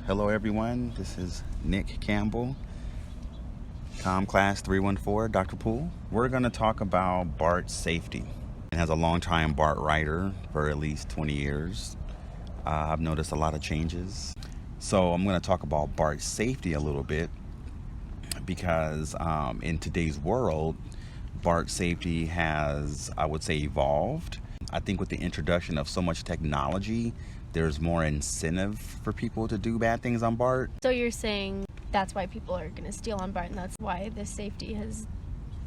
Hello everyone, this is Nick Campbell, Com Class 314, Dr. Poole. We're going to talk about BART safety. It has a long-time BART rider for at least 20 years. I've noticed a lot of changes. So I'm going to talk about BART safety a little bit because in today's world, BART safety has, I would say, evolved. I think with the introduction of so much technology, there's more incentive for people to do bad things on BART. So you're saying that's why people are going to steal on BART, and that's why the safety has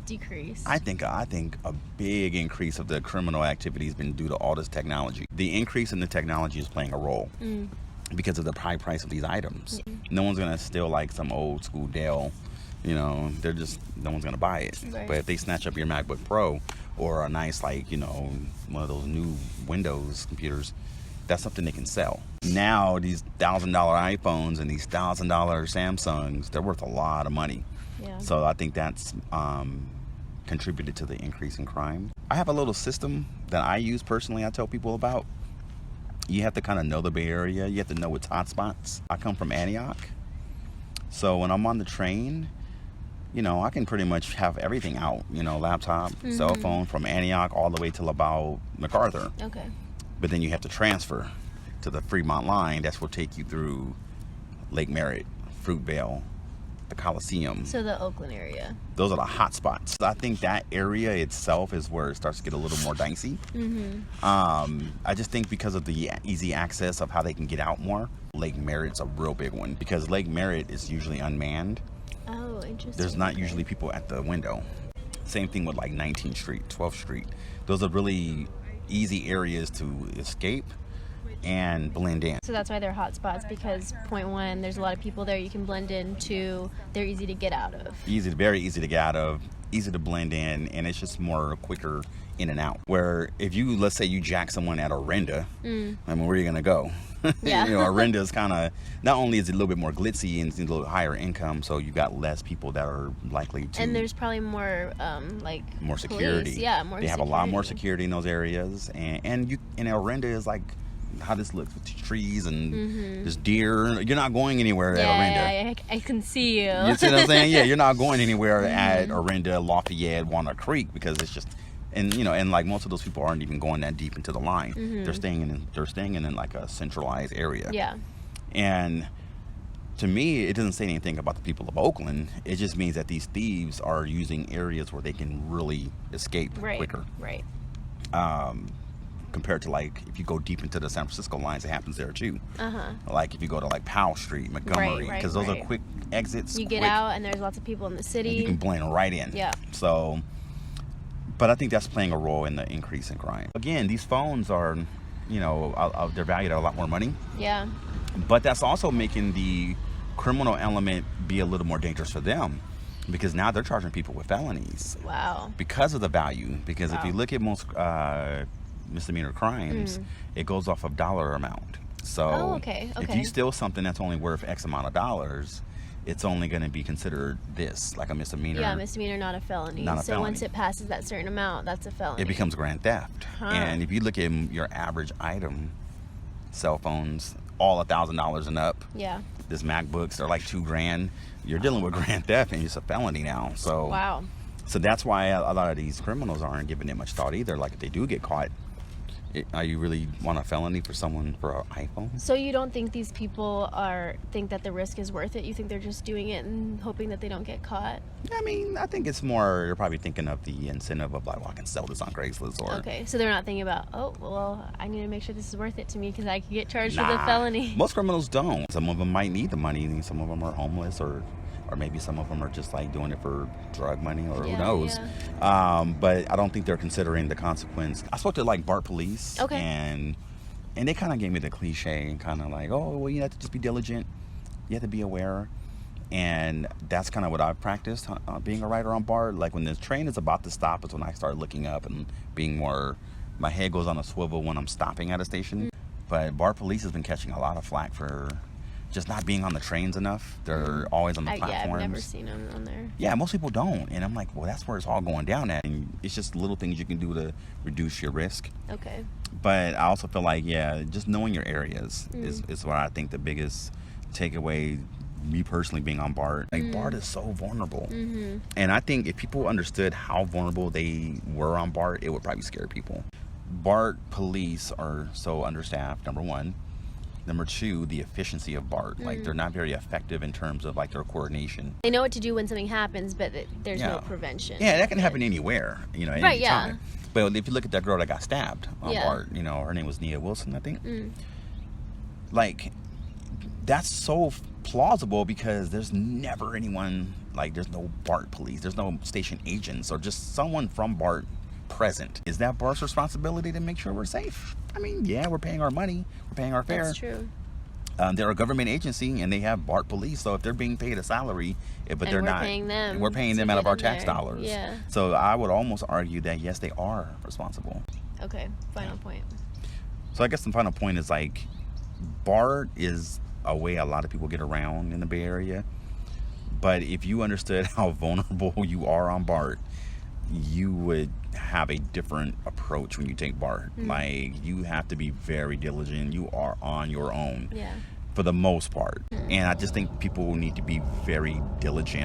decreased? I think a big increase of the criminal activity has been due to all this technology. The increase in the technology is playing a role because of the high price of these items. No one's going to steal like some old school Dell. No one's going to buy it. Right. But if they snatch up your MacBook Pro or a nice one of those new Windows computers, that's something they can sell. Now these $1,000 iPhones and these $1,000 Samsungs, they're worth a lot of money. Yeah. So I think that's contributed to the increase in crime. I have a little system that I use personally. I tell people about. You have to kind of know the Bay Area. You have to know its hotspots. I come from Antioch, so when I'm on the train, I can pretty much have everything out. Laptop, cell phone, from Antioch all the way till about MacArthur. Okay. But then you have to transfer to the Fremont line. That's what will take you through Lake Merritt, Fruitvale, the Coliseum. So the Oakland area. Those are the hot spots. I think that area itself is where it starts to get a little more dicey. I just think because of the easy access of how they can get out more, Lake Merritt's a real big one because Lake Merritt is usually unmanned. Oh, interesting. There's not usually people at the window. Same thing with like 19th Street, 12th Street. Those are really easy areas to escape and blend in. So that's why they're hot spots, because point one, there's a lot of people there you can blend in. Two, they're easy to get out of. Very easy to get out of, easy to blend in, and it's just more quicker in and out. Where if let's say you jack someone at Orinda, where are you gonna go? Yeah. Orinda is kind of, not only is it a little bit more glitzy and it's a little higher income, so you got less people that are likely to. And there's probably more more security. Police. Yeah, more. They have a lot more security in those areas, and Orinda is like how this looks with trees and this deer. You're not going anywhere at Orinda. Yeah, I can see you. You see what I'm saying? Yeah, you're not going anywhere at Orinda, Lafayette, Walnut Creek, because it's just. And like most of those people aren't even going that deep into the line. They're staying in like a centralized area. Yeah. And to me, it doesn't say anything about the people of Oakland. It just means that these thieves are using areas where they can really escape quicker. Right. Compared to like if you go deep into the San Francisco lines, it happens there too. Like if you go to like Powell Street, Montgomery, because those are quick exits. You get out and there's lots of people in the city. You can blend right in. Yeah. So. But I think that's playing a role in the increase in crime. Again, these phones are, they're valued at a lot more money. Yeah. But that's also making the criminal element be a little more dangerous for them, because now they're charging people with felonies. Wow. Because of the value. Because if you look at most misdemeanor crimes, it goes off of dollar amount. So if you steal something that's only worth X amount of dollars, it's only going to be considered like a misdemeanor. Yeah, misdemeanor, not a felony. So once it passes that certain amount, that's a felony. It becomes grand theft. And if you look at your average item, cell phones, all $1,000 and up. Yeah. This MacBooks are like $2,000. You're dealing with grand theft, and it's a felony now. So wow. So that's why a lot of these criminals aren't giving it much thought either. Like if they do get caught, you really want a felony for someone for an iPhone? So you don't think these people think that the risk is worth it? You think they're just doing it and hoping that they don't get caught? I mean, I think it's more, you're probably thinking of the incentive of like, well, I can sell this on Craigslist or... Okay, so they're not thinking about, oh, well, I need to make sure this is worth it to me because I could get charged with a felony. Most criminals don't. Some of them might need the money. Some of them are homeless or maybe some of them are just like doing it for drug money or who knows. Yeah. But I don't think they're considering the consequence. I spoke to like BART police and they kind of gave me the cliche kind of like, oh, well, you have to just be diligent. You have to be aware. And that's kind of what I've practiced being a rider on BART. Like when the train is about to stop is when I start looking up and being more, my head goes on a swivel when I'm stopping at a station. But BART police has been catching a lot of flack for just not being on the trains enough. They're always on the platforms. Yeah, I've never seen them on there. Yeah, most people don't. And I'm like, well, that's where it's all going down at. And it's just little things you can do to reduce your risk. Okay. But I also feel like, yeah, just knowing your areas is what I think the biggest take away me personally being on BART. Like, BART is so vulnerable. And I think if people understood how vulnerable they were on BART, it would probably scare people. BART police are so understaffed, number one. Number two, the efficiency of BART. Like, they're not very effective in terms of, like, their coordination. They know what to do when something happens, but there's no prevention. Yeah, that can happen anywhere, you know, at any time. But if you look at that girl that got stabbed on BART, you know, her name was Nia Wilson, I think. Like, that's so plausible because there's never anyone, like, there's no BART police, there's no station agents or just someone from BART present. Is that BART's responsibility to make sure we're safe? I mean, yeah, we're paying our money, we're paying our fare. That's true. They're a government agency and they have BART police, so if they're being paid a salary, but they're not, we're paying them out of our tax dollars. Yeah. So I would almost argue that yes, they are responsible. Okay, final point. So I guess the final point is, like, BART is a way a lot of people get around in the Bay Area, but if you understood how vulnerable you are on BART, you would have a different approach when you take BART. Like, you have to be very diligent. You are on your own for the most part. And I just think people need to be very diligent